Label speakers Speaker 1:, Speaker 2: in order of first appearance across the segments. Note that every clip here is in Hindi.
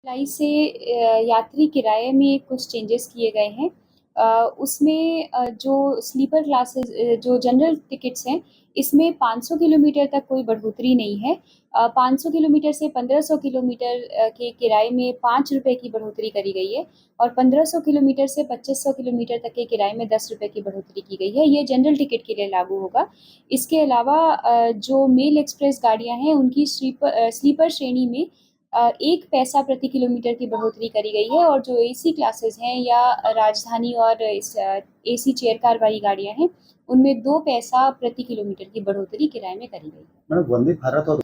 Speaker 1: जुलाई से यात्री किराए में कुछ चेंजेस किए गए हैं। उसमें जो स्लीपर क्लासेस जो जनरल टिकट्स हैं, इसमें 500 किलोमीटर तक कोई बढ़ोतरी नहीं है। 500 किलोमीटर से 1500 किलोमीटर के किराए में 5 रुपए की बढ़ोतरी करी गई है और 1500 किलोमीटर से 2500 किलोमीटर तक के किराए में 10 रुपए की बढ़ोतरी की गई है। ये जनरल टिकट के लिए लागू होगा। इसके अलावा जो मेल एक्सप्रेस गाड़ियां हैं, उनकी स्लीपर श्रेणी में 1 पैसा प्रति किलोमीटर की बढ़ोतरी करी गई है और जो एसी क्लासेस हैं या राजधानी और एसी चेयर कार वाली गाड़ियां हैं, उनमें 2 पैसा प्रति किलोमीटर की बढ़ोतरी किराए में करी गई है।
Speaker 2: मैडम वंदे भारत और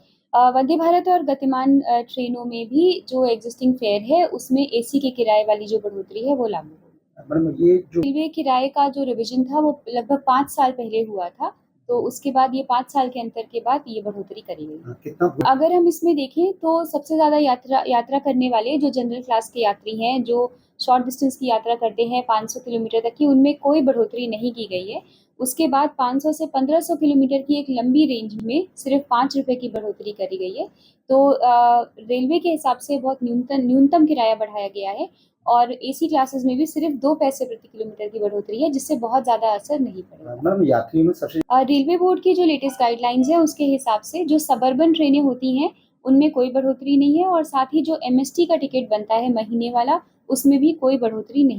Speaker 1: वंदे भारत और गतिमान ट्रेनों में भी जो एग्जिस्टिंग फेयर है, उसमें एसी के किराए वाली जो बढ़ोतरी है वो लागू होगी।
Speaker 2: मैडम ये जो
Speaker 1: रेलवे किराए का जो रिविजन था वो लगभग 5 साल पहले हुआ था, तो उसके बाद ये 5 साल के अंतर के बाद ये बढ़ोतरी करी गई है।
Speaker 2: कितना
Speaker 1: अगर हम इसमें देखें तो सबसे ज़्यादा यात्रा करने वाले जो जनरल क्लास के यात्री हैं, जो शॉर्ट डिस्टेंस की यात्रा करते हैं 500 किलोमीटर तक की, उनमें कोई बढ़ोतरी नहीं की गई है। उसके बाद 500 से 1500 किलोमीटर की एक लंबी रेंज में सिर्फ 5 रुपए की बढ़ोतरी करी गई है। तो रेलवे के हिसाब से बहुत न्यूनतम किराया बढ़ाया गया है और एसी क्लासेस में भी सिर्फ 2 पैसे प्रति किलोमीटर की बढ़ोतरी है, जिससे बहुत ज़्यादा असर नहीं पड़ेगा।
Speaker 2: मैडम यात्रियों में सबसे
Speaker 1: रेलवे बोर्ड की जो लेटेस्ट गाइडलाइंस है, उसके हिसाब से जो सबअर्बन ट्रेनें होती हैं, उनमें कोई बढ़ोतरी नहीं है और साथ ही जो एमएसटी का टिकट बनता है महीने वाला, उसमें भी कोई बढ़ोतरी नहीं